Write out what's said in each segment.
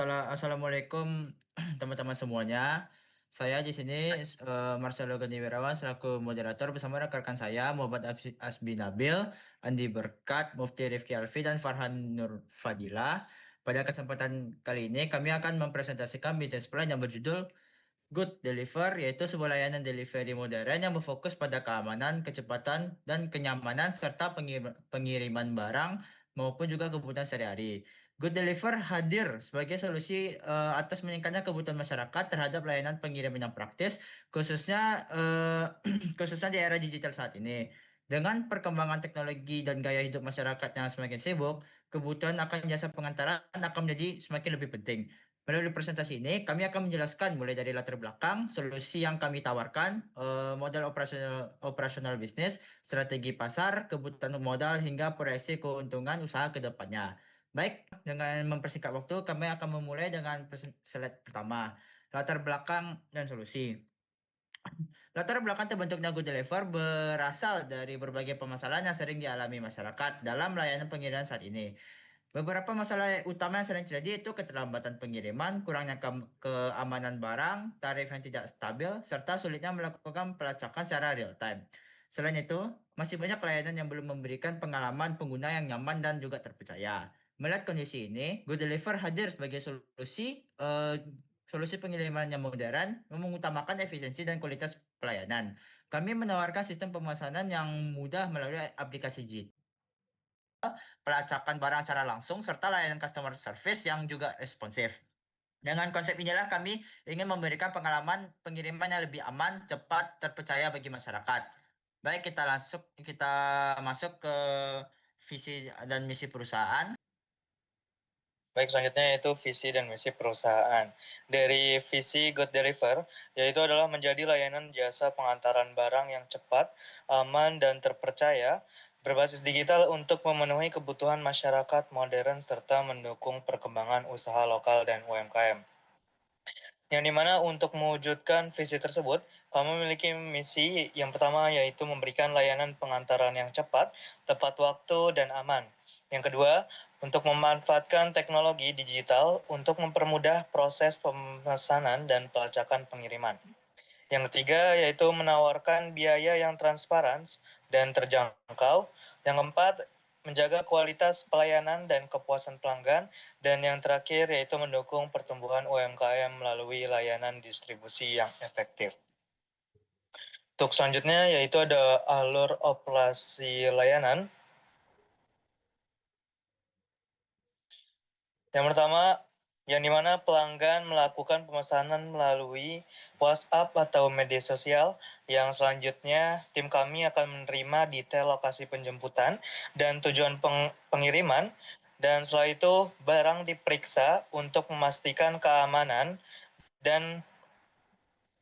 Assalamualaikum teman-teman semuanya. Saya di sini Marcelo Gani Wirawan selaku moderator bersama rekan-rekan saya Muhammad Asbi Nabil, Andi Berkat, Mufti Rifki Alfi dan Farhan Nur Fadila. Pada kesempatan kali ini kami akan mempresentasikan bisnis plan yang berjudul Good Deliver, yaitu sebuah layanan delivery modern yang berfokus pada keamanan, kecepatan, dan kenyamanan serta pengiriman barang maupun juga kebutuhan sehari-hari. Good Deliver hadir sebagai solusi atas meningkatnya kebutuhan masyarakat terhadap layanan pengiriman yang praktis, khususnya khususnya di era digital saat ini. Dengan perkembangan teknologi dan gaya hidup masyarakat yang semakin sibuk, kebutuhan akan jasa pengantaran akan menjadi semakin lebih penting. Melalui presentasi ini, kami akan menjelaskan mulai dari latar belakang, solusi yang kami tawarkan, model operasional bisnis, strategi pasar, kebutuhan modal, hingga proyeksi keuntungan usaha ke depannya. Baik, dengan mempersingkat waktu, kami akan memulai dengan slide pertama, latar belakang dan solusi. Latar belakang terbentuknya Good Deliver berasal dari berbagai permasalahan yang sering dialami masyarakat dalam layanan pengiriman saat ini. Beberapa masalah utama yang sering terjadi itu keterlambatan pengiriman, kurangnya keamanan barang, tarif yang tidak stabil, serta sulitnya melakukan pelacakan secara real time. Selain itu, masih banyak layanan yang belum memberikan pengalaman pengguna yang nyaman dan juga terpercaya. Melihat kondisi ini, GoDeliver hadir sebagai solusi pengiriman yang modern, mengutamakan efisiensi dan kualitas pelayanan. Kami menawarkan sistem pemesanan yang mudah melalui aplikasi digital, pelacakan barang secara langsung, serta layanan customer service yang juga responsif. Dengan konsep inilah kami ingin memberikan pengalaman pengiriman yang lebih aman, cepat, terpercaya bagi masyarakat. Baik, kita masuk ke visi dan misi perusahaan. Baik, selanjutnya yaitu visi dan misi perusahaan. Dari visi Good Deliver, yaitu adalah menjadi layanan jasa pengantaran barang yang cepat, aman, dan terpercaya, berbasis digital untuk memenuhi kebutuhan masyarakat modern serta mendukung perkembangan usaha lokal dan UMKM. Yang dimana untuk mewujudkan visi tersebut, kami memiliki misi yang pertama yaitu memberikan layanan pengantaran yang cepat, tepat waktu, dan aman. Yang kedua, untuk memanfaatkan teknologi digital untuk mempermudah proses pemesanan dan pelacakan pengiriman. Yang ketiga yaitu menawarkan biaya yang transparan dan terjangkau. Yang keempat, menjaga kualitas pelayanan dan kepuasan pelanggan. Dan yang terakhir yaitu mendukung pertumbuhan UMKM melalui layanan distribusi yang efektif. Untuk selanjutnya yaitu ada alur operasi layanan. Yang pertama, yang dimana pelanggan melakukan pemesanan melalui WhatsApp atau media sosial. Yang selanjutnya, tim kami akan menerima detail lokasi penjemputan dan tujuan pengiriman. Dan setelah itu, barang diperiksa untuk memastikan keamanan dan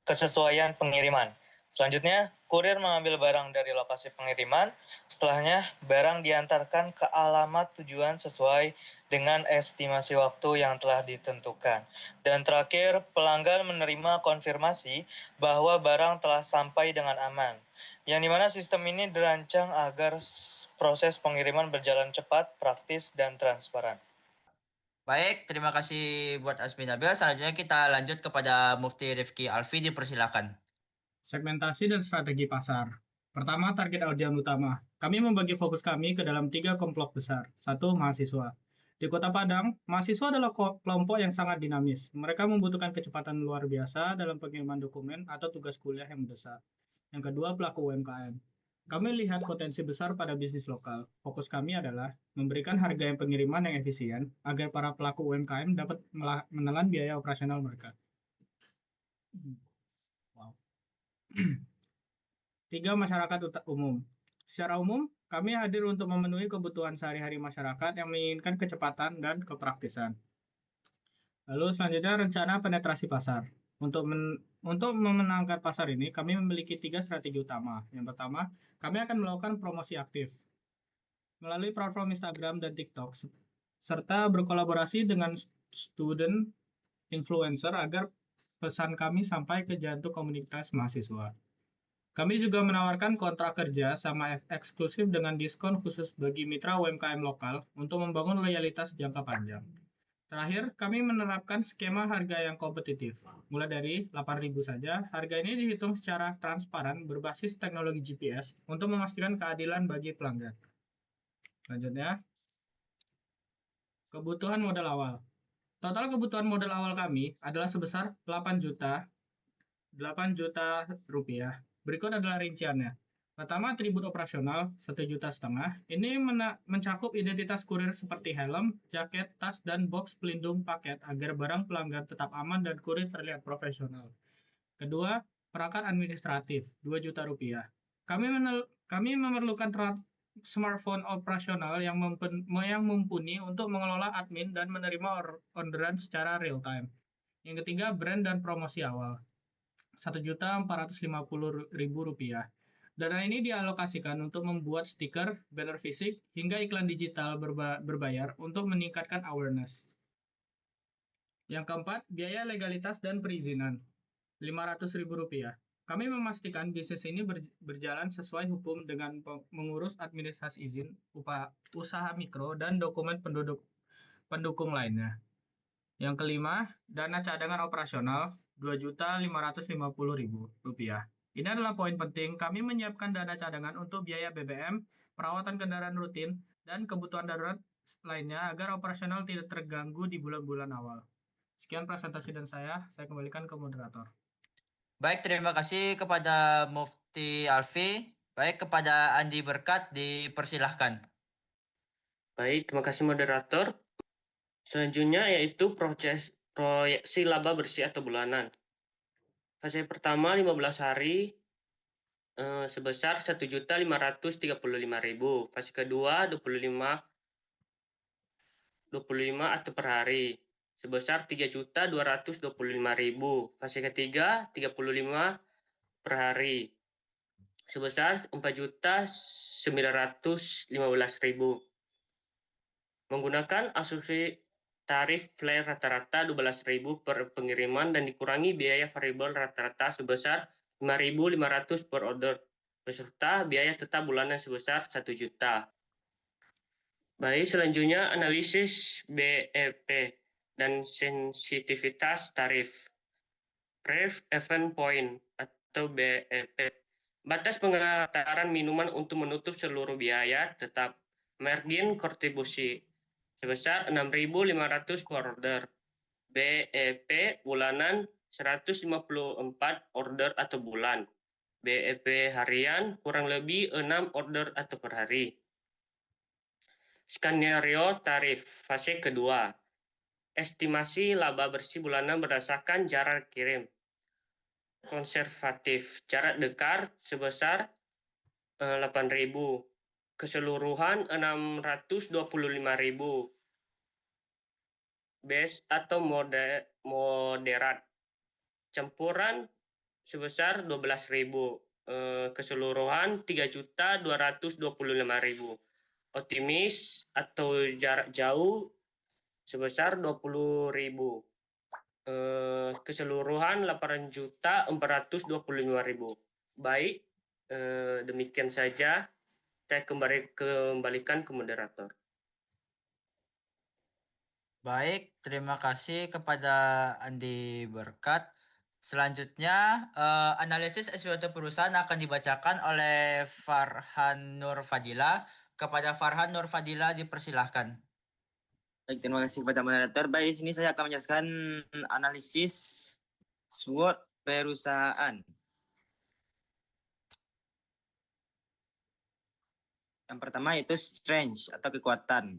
kesesuaian pengiriman. Selanjutnya, kurir mengambil barang dari lokasi pengiriman. Setelahnya, barang diantarkan ke alamat tujuan sesuai dengan estimasi waktu yang telah ditentukan. Dan terakhir, pelanggan menerima konfirmasi bahwa barang telah sampai dengan aman. Yang dimana sistem ini dirancang agar proses pengiriman berjalan cepat, praktis, dan transparan. Baik, terima kasih buat Asmi Nabil. Selanjutnya kita lanjut kepada Mufti Rifki Alfi, dipersilakan. Segmentasi dan strategi pasar. Pertama, target audiens utama. Kami membagi fokus kami ke dalam 3 kelompok besar. Satu, mahasiswa. Di Kota Padang, mahasiswa adalah kelompok yang sangat dinamis. Mereka membutuhkan kecepatan luar biasa dalam pengiriman dokumen atau tugas kuliah yang mendesak. Yang kedua, pelaku UMKM. Kami lihat potensi besar pada bisnis lokal. Fokus kami adalah memberikan harga yang pengiriman yang efisien agar para pelaku UMKM dapat menelan biaya operasional mereka. Wow. 3, masyarakat umum. Secara umum, kami hadir untuk memenuhi kebutuhan sehari-hari masyarakat yang menginginkan kecepatan dan kepraktisan. Lalu selanjutnya rencana penetrasi pasar. Untuk memenangkan pasar ini, kami memiliki 3 strategi utama. Yang pertama, kami akan melakukan promosi aktif melalui platform Instagram dan TikTok, serta berkolaborasi dengan student influencer agar pesan kami sampai ke jantung komunitas mahasiswa. Kami juga menawarkan kontrak kerja sama eksklusif dengan diskon khusus bagi mitra UMKM lokal untuk membangun loyalitas jangka panjang. Terakhir, kami menerapkan skema harga yang kompetitif. Mulai dari 8.000 saja, harga ini dihitung secara transparan berbasis teknologi GPS untuk memastikan keadilan bagi pelanggan. Selanjutnya, kebutuhan modal awal. Total kebutuhan modal awal kami adalah sebesar 8 juta rupiah. Berikut adalah rinciannya. Pertama, atribut operasional 1,5 juta. Ini mencakup identitas kurir seperti helm, jaket, tas, dan box pelindung paket agar barang pelanggan tetap aman dan kurir terlihat profesional. Kedua, perangkat administratif 2 juta rupiah. Kami memerlukan smartphone operasional yang mumpuni untuk mengelola admin dan menerima orderan secara real time. Yang ketiga, brand dan promosi awal 1.450.000 rupiah. Dana ini dialokasikan untuk membuat stiker, banner fisik, hingga iklan digital berbayar untuk meningkatkan awareness. Yang keempat, biaya legalitas dan perizinan 500.000 rupiah. Kami memastikan bisnis ini berjalan sesuai hukum dengan mengurus administrasi izin, usaha mikro, dan dokumen pendukung lainnya. Yang kelima, dana cadangan operasional 2.550.000 rupiah. Ini adalah poin penting. Kami menyiapkan dana cadangan untuk biaya BBM, perawatan kendaraan rutin, dan kebutuhan darurat lainnya agar operasional tidak terganggu di bulan-bulan awal. Sekian presentasi dan saya kembalikan ke moderator. Baik, terima kasih kepada Mufti Alfi. Baik, kepada Andi Berkat dipersilahkan. Baik, terima kasih moderator. Selanjutnya yaitu proyeksi laba bersih atau bulanan. Fase pertama 15 hari sebesar 1.535.000. Fase kedua 25 atau per hari sebesar 3.225.000. Fase ketiga 35 per hari sebesar 4.915.000. Menggunakan asumsi tarif flare rata-rata 12.000 per pengiriman dan dikurangi biaya variabel rata-rata sebesar 5.500 per order, beserta biaya tetap bulanan sebesar 1 juta. Baik, selanjutnya analisis BEP dan sensitivitas tarif. Brief Event Point atau BEP. Batas pengataran minuman untuk menutup seluruh biaya tetap. Margin kontribusi sebesar 6.500 per order. BEP bulanan 154 order atau bulan. BEP harian kurang lebih 6 order atau per hari. Skenario tarif fase kedua. Estimasi laba bersih bulanan berdasarkan jarak kirim. Konservatif, jarak dekat sebesar 8.000. Keseluruhan 625.000. Base atau moderat. Campuran sebesar 12.000. Keseluruhan 3.225.000. Optimis atau jarak jauh sebesar 20.000. Keseluruhan 8.425.000. Baik, demikian saja. Saya kembalikan ke moderator. Baik, terima kasih kepada Andi Berkat. Selanjutnya, analisis SWOT perusahaan akan dibacakan oleh Farhan Nur Fadila. Kepada Farhan Nur Fadila dipersilahkan. Baik, terima kasih kepada moderator. Baik, di sini saya akan menjelaskan analisis SWOT perusahaan. Yang pertama yaitu strength atau kekuatan.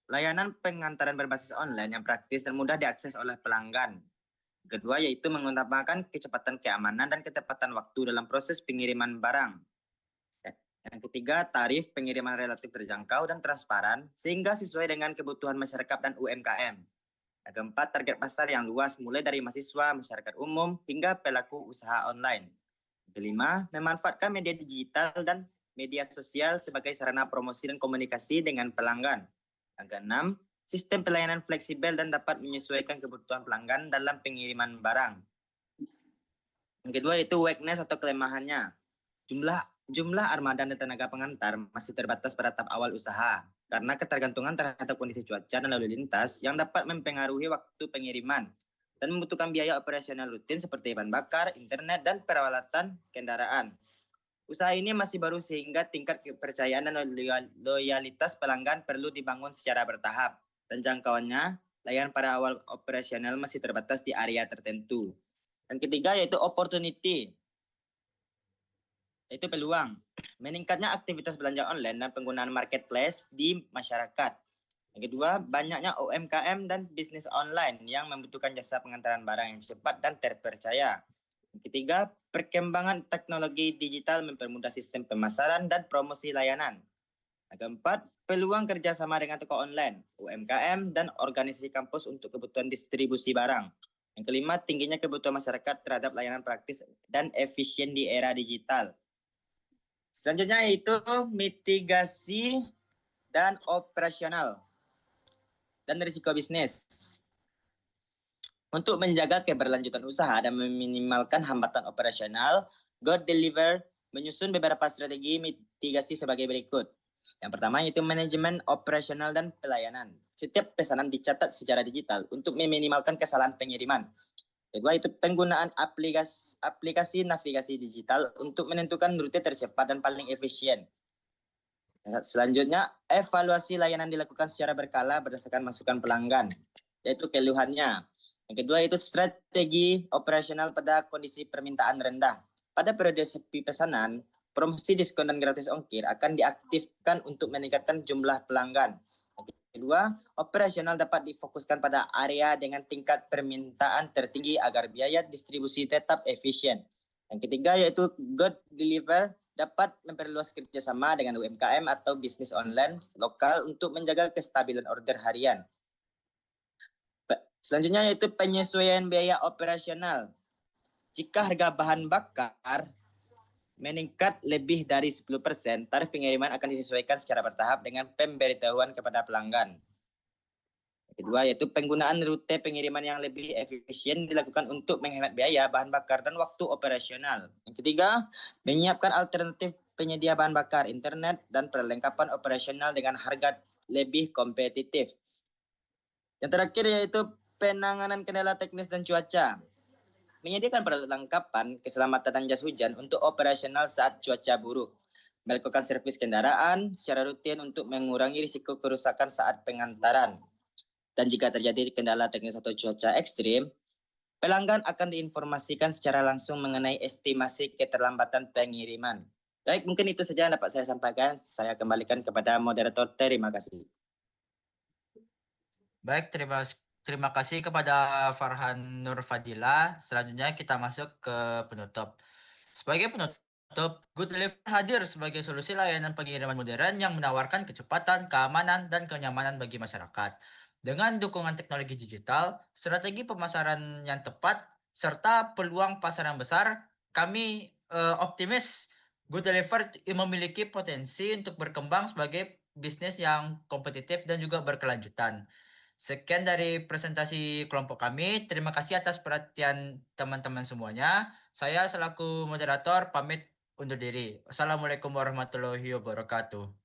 Layanan pengantaran berbasis online yang praktis dan mudah diakses oleh pelanggan. Kedua yaitu mengutamakan kecepatan keamanan dan ketepatan waktu dalam proses pengiriman barang. Yang ketiga, tarif pengiriman relatif terjangkau dan transparan sehingga sesuai dengan kebutuhan masyarakat dan UMKM. Yang keempat, target pasar yang luas mulai dari mahasiswa, masyarakat umum hingga pelaku usaha online. Yang kelima, memanfaatkan media digital dan media sosial sebagai sarana promosi dan komunikasi dengan pelanggan. Yang keenam, sistem pelayanan fleksibel dan dapat menyesuaikan kebutuhan pelanggan dalam pengiriman barang. Yang kedua itu weakness atau kelemahannya. Jumlah armada dan tenaga pengantar masih terbatas pada tahap awal usaha. karena ketergantungan terhadap kondisi cuaca dan lalu lintas yang dapat mempengaruhi waktu pengiriman dan membutuhkan biaya operasional rutin seperti bahan bakar, internet, dan peralatan kendaraan. Usaha ini masih baru sehingga tingkat kepercayaan dan loyalitas pelanggan perlu dibangun secara bertahap dan jangkauannya layanan pada awal operasional masih terbatas di area tertentu. Dan ketiga yaitu opportunity, yaitu peluang. Meningkatnya aktivitas belanja online dan penggunaan marketplace di masyarakat. Yang kedua, banyaknya UMKM dan bisnis online yang membutuhkan jasa pengantaran barang yang cepat dan terpercaya. Yang ketiga, perkembangan teknologi digital mempermudah sistem pemasaran dan promosi layanan. Yang keempat, peluang kerjasama dengan toko online, UMKM, dan organisasi kampus untuk kebutuhan distribusi barang. Yang kelima, tingginya kebutuhan masyarakat terhadap layanan praktis dan efisien di era digital. Selanjutnya yaitu mitigasi dan operasional dan risiko bisnis. Untuk menjaga keberlanjutan usaha dan meminimalkan hambatan operasional, GoDeliver menyusun beberapa strategi mitigasi sebagai berikut. Yang pertama yaitu manajemen operasional dan pelayanan. Setiap pesanan dicatat secara digital untuk meminimalkan kesalahan pengiriman. Kedua itu penggunaan aplikasi navigasi digital untuk menentukan rute tercepat dan paling efisien. Selanjutnya, evaluasi layanan dilakukan secara berkala berdasarkan masukan pelanggan, yaitu keluhannya. Yang kedua itu strategi operasional pada kondisi permintaan rendah. Pada periode sepi pesanan, promosi diskon dan gratis ongkir akan diaktifkan untuk meningkatkan jumlah pelanggan. Kedua, operasional dapat difokuskan pada area dengan tingkat permintaan tertinggi agar biaya distribusi tetap efisien. Yang ketiga yaitu GoDeliver dapat memperluas kerjasama dengan UMKM atau bisnis online lokal untuk menjaga kestabilan order harian. Selanjutnya yaitu penyesuaian biaya operasional. Jika harga bahan bakar meningkat lebih dari 10%, tarif pengiriman akan disesuaikan secara bertahap dengan pemberitahuan kepada pelanggan. Kedua yaitu penggunaan rute pengiriman yang lebih efisien dilakukan untuk menghemat biaya bahan bakar dan waktu operasional. Yang ketiga, menyiapkan alternatif penyedia bahan bakar, internet, dan perlengkapan operasional dengan harga lebih kompetitif. Yang terakhir yaitu penanganan kendala teknis dan cuaca. Menyediakan perlengkapan keselamatan dan jas hujan untuk operasional saat cuaca buruk. Melakukan servis kendaraan secara rutin untuk mengurangi risiko kerusakan saat pengantaran. Dan jika terjadi kendala teknis atau cuaca ekstrim, pelanggan akan diinformasikan secara langsung mengenai estimasi keterlambatan pengiriman. Baik, mungkin itu saja yang dapat saya sampaikan. Saya kembalikan kepada moderator. Terima kasih. Baik, terima kasih kepada Farhan Nur Fadila. Selanjutnya kita masuk ke penutup. Sebagai penutup, GoDeliver hadir sebagai solusi layanan pengiriman modern yang menawarkan kecepatan, keamanan, dan kenyamanan bagi masyarakat. Dengan dukungan teknologi digital, strategi pemasaran yang tepat, serta peluang pasar yang besar, kami optimis GoDeliver memiliki potensi untuk berkembang sebagai bisnis yang kompetitif dan juga berkelanjutan. Sekian dari presentasi kelompok kami. Terima kasih atas perhatian teman-teman semuanya. Saya selaku moderator pamit undur diri. Wassalamualaikum warahmatullahi wabarakatuh.